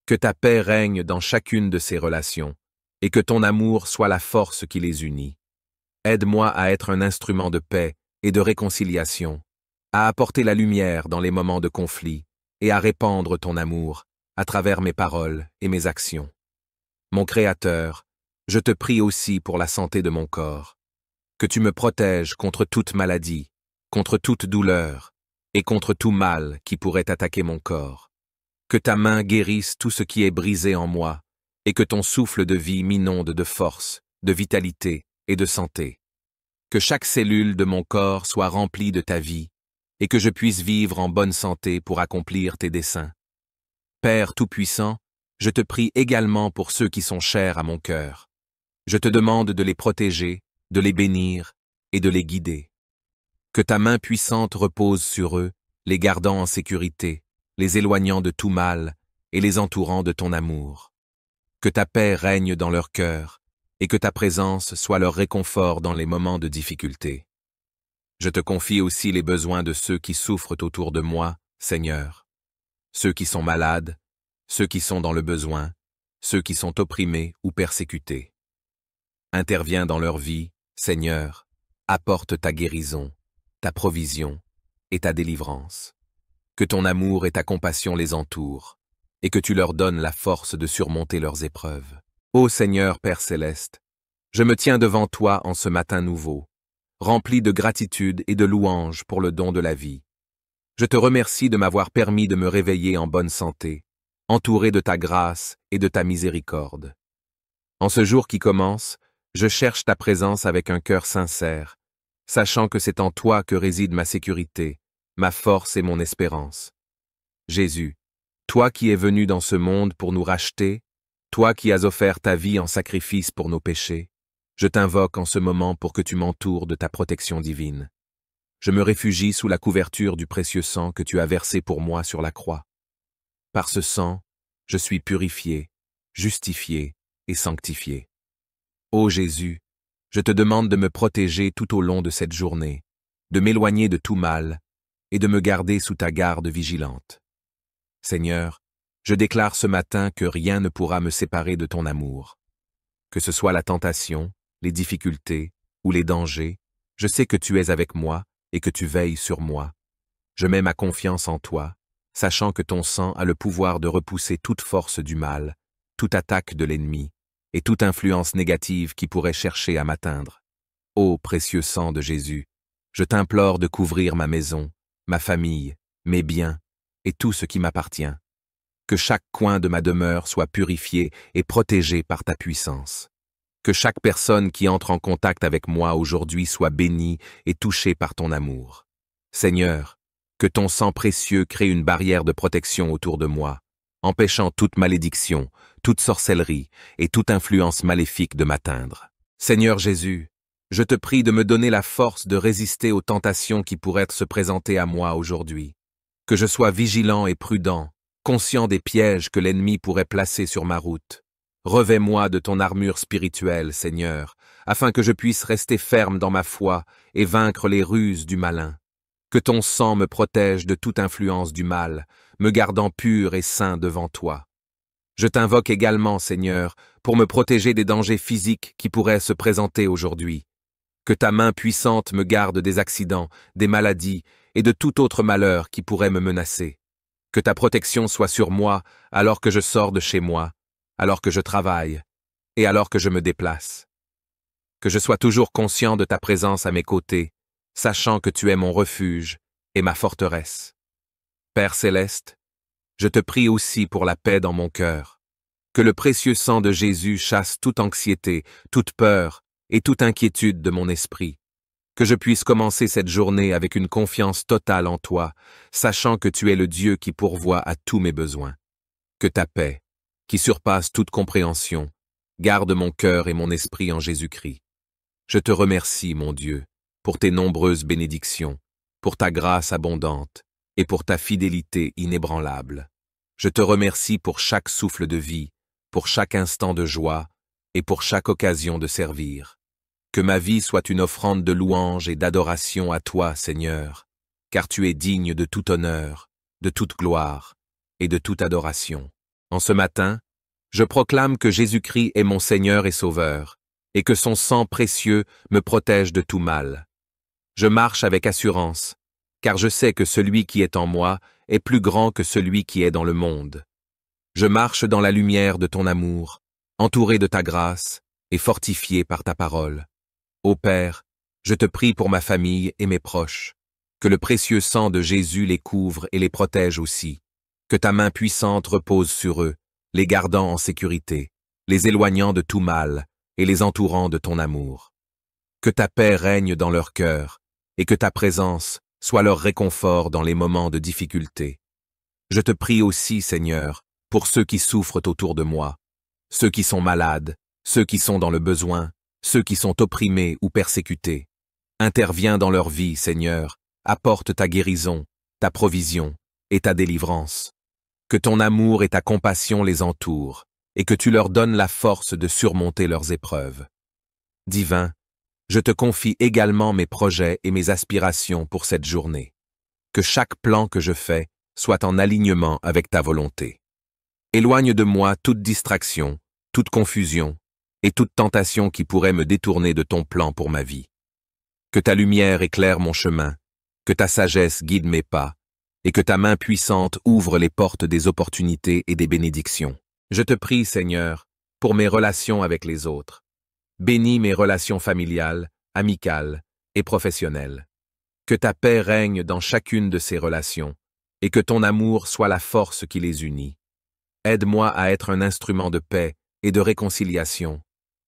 Que ta paix règne dans chacune de ces relations, et que ton amour soit la force qui les unit. Aide-moi à être un instrument de paix et de réconciliation, à apporter la lumière dans les moments de conflit et à répandre ton amour à travers mes paroles et mes actions. Mon Créateur, je te prie aussi pour la santé de mon corps, que tu me protèges contre toute maladie, contre toute douleur et contre tout mal qui pourrait attaquer mon corps. Que ta main guérisse tout ce qui est brisé en moi et que ton souffle de vie m'inonde de force, de vitalité et de santé. Que chaque cellule de mon corps soit remplie de ta vie et que je puisse vivre en bonne santé pour accomplir tes desseins. Père Tout-Puissant, je te prie également pour ceux qui sont chers à mon cœur. Je te demande de les protéger, de les bénir et de les guider. Que ta main puissante repose sur eux, les gardant en sécurité, les éloignant de tout mal et les entourant de ton amour. Que ta paix règne dans leur cœur et que ta présence soit leur réconfort dans les moments de difficulté. Je te confie aussi les besoins de ceux qui souffrent autour de moi, Seigneur. Ceux qui sont malades, ceux qui sont dans le besoin, ceux qui sont opprimés ou persécutés. Interviens dans leur vie, Seigneur, apporte ta guérison, ta provision et ta délivrance. Que ton amour et ta compassion les entourent, et que tu leur donnes la force de surmonter leurs épreuves. Ô Seigneur Père céleste, je me tiens devant toi en ce matin nouveau, rempli de gratitude et de louange pour le don de la vie. Je te remercie de m'avoir permis de me réveiller en bonne santé, entouré de ta grâce et de ta miséricorde. En ce jour qui commence, je cherche ta présence avec un cœur sincère, sachant que c'est en toi que réside ma sécurité, ma force et mon espérance. Jésus, toi qui es venu dans ce monde pour nous racheter, toi qui as offert ta vie en sacrifice pour nos péchés, je t'invoque en ce moment pour que tu m'entoures de ta protection divine. Je me réfugie sous la couverture du précieux sang que tu as versé pour moi sur la croix. Par ce sang, je suis purifié, justifié et sanctifié. Ô Jésus, je te demande de me protéger tout au long de cette journée, de m'éloigner de tout mal et de me garder sous ta garde vigilante. Seigneur, je déclare ce matin que rien ne pourra me séparer de ton amour. Que ce soit la tentation, les difficultés ou les dangers, je sais que tu es avec moi et que tu veilles sur moi. Je mets ma confiance en toi, sachant que ton sang a le pouvoir de repousser toute force du mal, toute attaque de l'ennemi et toute influence négative qui pourrait chercher à m'atteindre. Ô précieux sang de Jésus, je t'implore de couvrir ma maison, ma famille, mes biens et tout ce qui m'appartient. Que chaque coin de ma demeure soit purifié et protégé par ta puissance. Que chaque personne qui entre en contact avec moi aujourd'hui soit bénie et touchée par ton amour. Seigneur, que ton sang précieux crée une barrière de protection autour de moi, empêchant toute malédiction, toute sorcellerie et toute influence maléfique de m'atteindre. Seigneur Jésus, je te prie de me donner la force de résister aux tentations qui pourraient se présenter à moi aujourd'hui. Que je sois vigilant et prudent, conscient des pièges que l'ennemi pourrait placer sur ma route. Revêt-moi de ton armure spirituelle, Seigneur, afin que je puisse rester ferme dans ma foi et vaincre les ruses du malin. Que ton sang me protège de toute influence du mal, me gardant pur et saint devant toi. Je t'invoque également, Seigneur, pour me protéger des dangers physiques qui pourraient se présenter aujourd'hui. Que ta main puissante me garde des accidents, des maladies et de tout autre malheur qui pourrait me menacer. Que ta protection soit sur moi alors que je sors de chez moi, alors que je travaille et alors que je me déplace. Que je sois toujours conscient de ta présence à mes côtés, sachant que tu es mon refuge et ma forteresse. Père céleste, je te prie aussi pour la paix dans mon cœur. Que le précieux sang de Jésus chasse toute anxiété, toute peur et toute inquiétude de mon esprit. Que je puisse commencer cette journée avec une confiance totale en toi, sachant que tu es le Dieu qui pourvoit à tous mes besoins. Que ta paix, qui surpasse toute compréhension, garde mon cœur et mon esprit en Jésus-Christ. Je te remercie, mon Dieu, pour tes nombreuses bénédictions, pour ta grâce abondante et pour ta fidélité inébranlable. Je te remercie pour chaque souffle de vie, pour chaque instant de joie et pour chaque occasion de servir. Que ma vie soit une offrande de louange et d'adoration à toi, Seigneur, car tu es digne de tout honneur, de toute gloire et de toute adoration. En ce matin, je proclame que Jésus-Christ est mon Seigneur et Sauveur, et que son sang précieux me protège de tout mal. Je marche avec assurance, car je sais que celui qui est en moi est plus grand que celui qui est dans le monde. Je marche dans la lumière de ton amour, entouré de ta grâce et fortifié par ta parole. Ô Père, je te prie pour ma famille et mes proches, que le précieux sang de Jésus les couvre et les protège aussi, que ta main puissante repose sur eux, les gardant en sécurité, les éloignant de tout mal et les entourant de ton amour. Que ta paix règne dans leur cœur et que ta présence soit leur réconfort dans les moments de difficulté. Je te prie aussi, Seigneur, pour ceux qui souffrent autour de moi, ceux qui sont malades, ceux qui sont dans le besoin, ceux qui sont opprimés ou persécutés. Interviens dans leur vie, Seigneur, apporte ta guérison, ta provision et ta délivrance. Que ton amour et ta compassion les entourent, et que tu leur donnes la force de surmonter leurs épreuves. Divin, je te confie également mes projets et mes aspirations pour cette journée. Que chaque plan que je fais soit en alignement avec ta volonté. Éloigne de moi toute distraction, toute confusion, et toute tentation qui pourrait me détourner de ton plan pour ma vie. Que ta lumière éclaire mon chemin, que ta sagesse guide mes pas, et que ta main puissante ouvre les portes des opportunités et des bénédictions. Je te prie, Seigneur, pour mes relations avec les autres. Bénis mes relations familiales, amicales et professionnelles. Que ta paix règne dans chacune de ces relations, et que ton amour soit la force qui les unit. Aide-moi à être un instrument de paix et de réconciliation,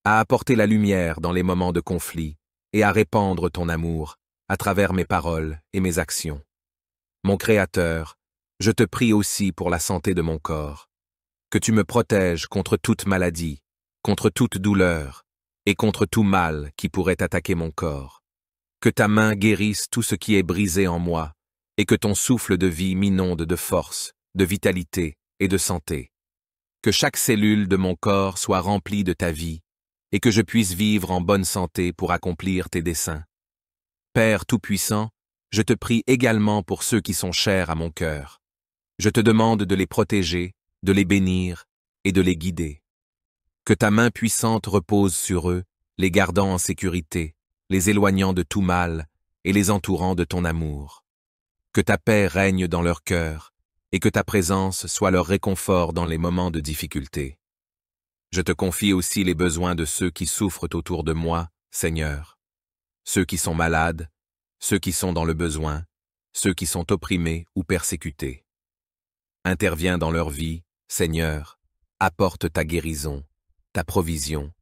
à apporter la lumière dans les moments de conflit et à répandre ton amour à travers mes paroles et mes actions. Mon Créateur, je te prie aussi pour la santé de mon corps, que tu me protèges contre toute maladie, contre toute douleur et contre tout mal qui pourrait attaquer mon corps. Que ta main guérisse tout ce qui est brisé en moi et que ton souffle de vie m'inonde de force, de vitalité et de santé. Que chaque cellule de mon corps soit remplie de ta vie et que je puisse vivre en bonne santé pour accomplir tes desseins. Père Tout-Puissant, je te prie également pour ceux qui sont chers à mon cœur. Je te demande de les protéger, de les bénir et de les guider. Que ta main puissante repose sur eux, les gardant en sécurité, les éloignant de tout mal et les entourant de ton amour. Que ta paix règne dans leur cœur et que ta présence soit leur réconfort dans les moments de difficulté. Je te confie aussi les besoins de ceux qui souffrent autour de moi, Seigneur. Ceux qui sont malades, ceux qui sont dans le besoin, ceux qui sont opprimés ou persécutés. Interviens dans leur vie, Seigneur, apporte ta guérison, ta provision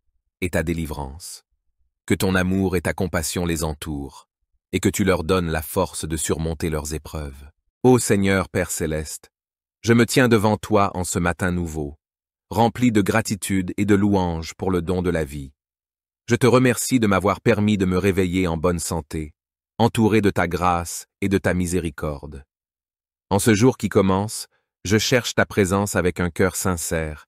et ta délivrance. Que ton amour et ta compassion les entourent, et que tu leur donnes la force de surmonter leurs épreuves. Ô Seigneur Père Céleste, je me tiens devant toi en ce matin nouveau, rempli de gratitude et de louange pour le don de la vie. Je te remercie de m'avoir permis de me réveiller en bonne santé, entouré de ta grâce et de ta miséricorde. En ce jour qui commence, je cherche ta présence avec un cœur sincère,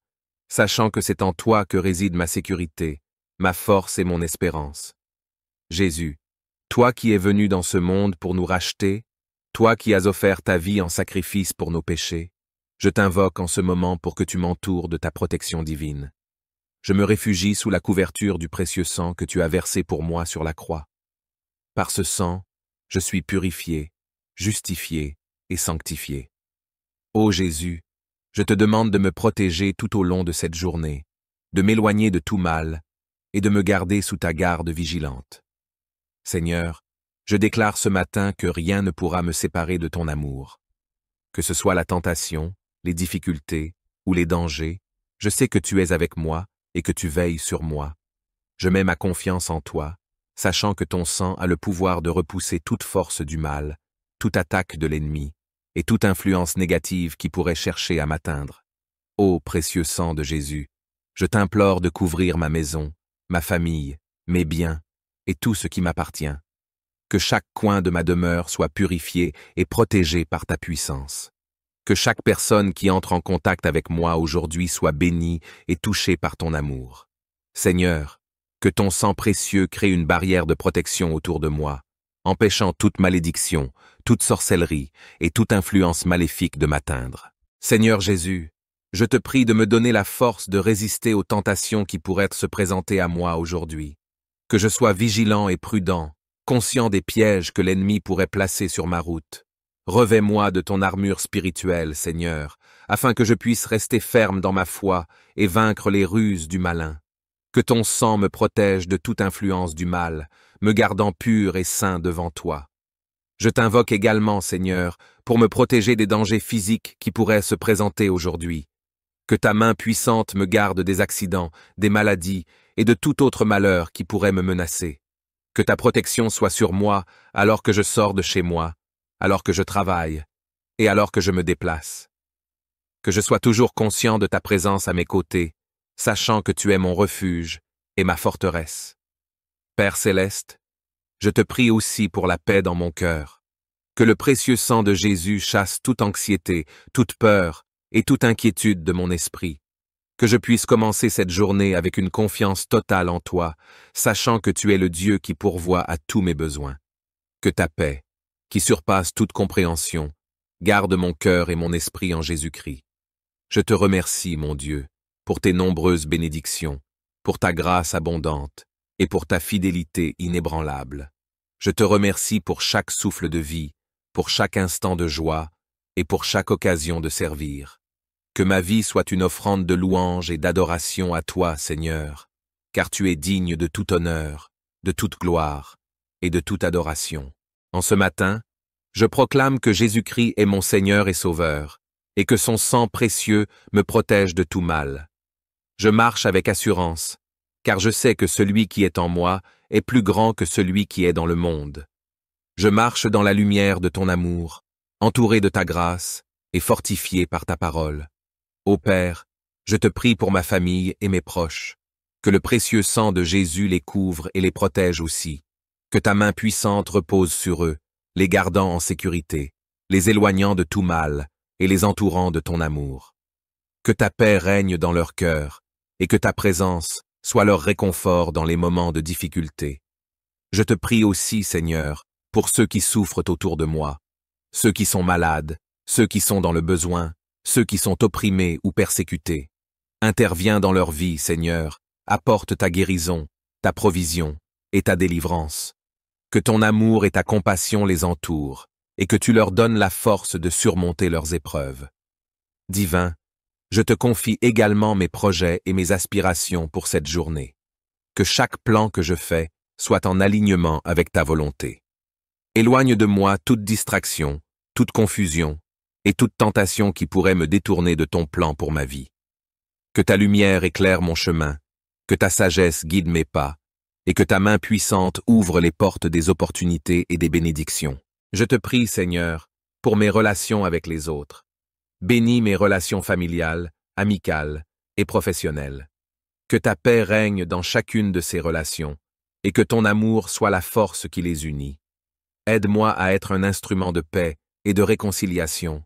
sachant que c'est en toi que réside ma sécurité, ma force et mon espérance. Jésus, toi qui es venu dans ce monde pour nous racheter, toi qui as offert ta vie en sacrifice pour nos péchés, je t'invoque en ce moment pour que tu m'entoures de ta protection divine. Je me réfugie sous la couverture du précieux sang que tu as versé pour moi sur la croix. Par ce sang, je suis purifié, justifié et sanctifié. Ô Jésus, je te demande de me protéger tout au long de cette journée, de m'éloigner de tout mal et de me garder sous ta garde vigilante. Seigneur, je déclare ce matin que rien ne pourra me séparer de ton amour. Que ce soit la tentation, les difficultés ou les dangers, je sais que tu es avec moi et que tu veilles sur moi. Je mets ma confiance en toi, sachant que ton sang a le pouvoir de repousser toute force du mal, toute attaque de l'ennemi et toute influence négative qui pourrait chercher à m'atteindre. Ô précieux sang de Jésus, je t'implore de couvrir ma maison, ma famille, mes biens et tout ce qui m'appartient. Que chaque coin de ma demeure soit purifié et protégé par ta puissance. Que chaque personne qui entre en contact avec moi aujourd'hui soit bénie et touchée par ton amour. Seigneur, que ton sang précieux crée une barrière de protection autour de moi, empêchant toute malédiction, toute sorcellerie et toute influence maléfique de m'atteindre. Seigneur Jésus, je te prie de me donner la force de résister aux tentations qui pourraient se présenter à moi aujourd'hui. Que je sois vigilant et prudent, conscient des pièges que l'ennemi pourrait placer sur ma route. Revêt-moi de ton armure spirituelle, Seigneur, afin que je puisse rester ferme dans ma foi et vaincre les ruses du malin. Que ton sang me protège de toute influence du mal, me gardant pur et saint devant toi. Je t'invoque également, Seigneur, pour me protéger des dangers physiques qui pourraient se présenter aujourd'hui. Que ta main puissante me garde des accidents, des maladies et de tout autre malheur qui pourrait me menacer. Que ta protection soit sur moi alors que je sors de chez moi, alors que je travaille et alors que je me déplace. Que je sois toujours conscient de ta présence à mes côtés, sachant que tu es mon refuge et ma forteresse. Père Céleste, je te prie aussi pour la paix dans mon cœur. Que le précieux sang de Jésus chasse toute anxiété, toute peur et toute inquiétude de mon esprit. Que je puisse commencer cette journée avec une confiance totale en toi, sachant que tu es le Dieu qui pourvoit à tous mes besoins. Que ta paix, qui surpasse toute compréhension, garde mon cœur et mon esprit en Jésus-Christ. Je te remercie, mon Dieu, pour tes nombreuses bénédictions, pour ta grâce abondante et pour ta fidélité inébranlable. Je te remercie pour chaque souffle de vie, pour chaque instant de joie et pour chaque occasion de servir. Que ma vie soit une offrande de louange et d'adoration à toi, Seigneur, car tu es digne de tout honneur, de toute gloire et de toute adoration. En ce matin, je proclame que Jésus-Christ est mon Seigneur et Sauveur, et que son sang précieux me protège de tout mal. Je marche avec assurance, car je sais que celui qui est en moi est plus grand que celui qui est dans le monde. Je marche dans la lumière de ton amour, entouré de ta grâce et fortifié par ta parole. Ô Père, je te prie pour ma famille et mes proches, que le précieux sang de Jésus les couvre et les protège aussi, que ta main puissante repose sur eux, les gardant en sécurité, les éloignant de tout mal et les entourant de ton amour. Que ta paix règne dans leur cœur et que ta présence soit leur réconfort dans les moments de difficulté. Je te prie aussi, Seigneur, pour ceux qui souffrent autour de moi, ceux qui sont malades, ceux qui sont dans le besoin, ceux qui sont opprimés ou persécutés. Interviens dans leur vie, Seigneur, apporte ta guérison, ta provision et ta délivrance. Que ton amour et ta compassion les entourent, et que tu leur donnes la force de surmonter leurs épreuves. Divin, je te confie également mes projets et mes aspirations pour cette journée. Que chaque plan que je fais soit en alignement avec ta volonté. Éloigne de moi toute distraction, toute confusion, et toute tentation qui pourrait me détourner de ton plan pour ma vie. Que ta lumière éclaire mon chemin, que ta sagesse guide mes pas, et que ta main puissante ouvre les portes des opportunités et des bénédictions. Je te prie, Seigneur, pour mes relations avec les autres. Bénis mes relations familiales, amicales et professionnelles. Que ta paix règne dans chacune de ces relations, et que ton amour soit la force qui les unit. Aide-moi à être un instrument de paix et de réconciliation,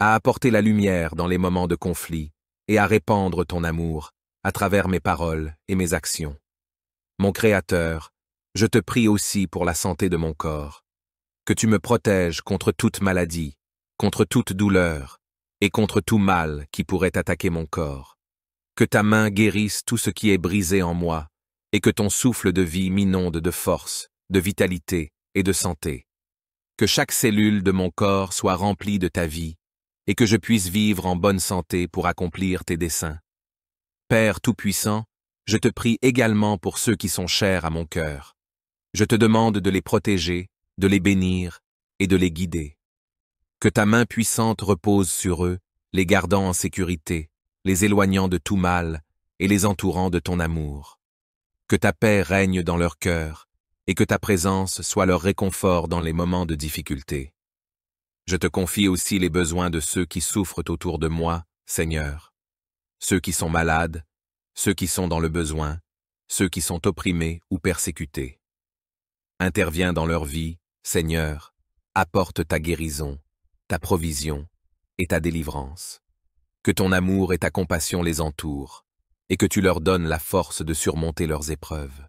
à apporter la lumière dans les moments de conflit et à répandre ton amour à travers mes paroles et mes actions. Mon Créateur, je te prie aussi pour la santé de mon corps, que tu me protèges contre toute maladie, contre toute douleur et contre tout mal qui pourrait attaquer mon corps. Que ta main guérisse tout ce qui est brisé en moi et que ton souffle de vie m'inonde de force, de vitalité et de santé. Que chaque cellule de mon corps soit remplie de ta vie et que je puisse vivre en bonne santé pour accomplir tes desseins. Père Tout-Puissant, je te prie également pour ceux qui sont chers à mon cœur. Je te demande de les protéger, de les bénir et de les guider. Que ta main puissante repose sur eux, les gardant en sécurité, les éloignant de tout mal et les entourant de ton amour. Que ta paix règne dans leur cœur et que ta présence soit leur réconfort dans les moments de difficulté. Je te confie aussi les besoins de ceux qui souffrent autour de moi, Seigneur. Ceux qui sont malades, ceux qui sont dans le besoin, ceux qui sont opprimés ou persécutés. Interviens dans leur vie, Seigneur, apporte ta guérison, ta provision et ta délivrance. Que ton amour et ta compassion les entourent, et que tu leur donnes la force de surmonter leurs épreuves.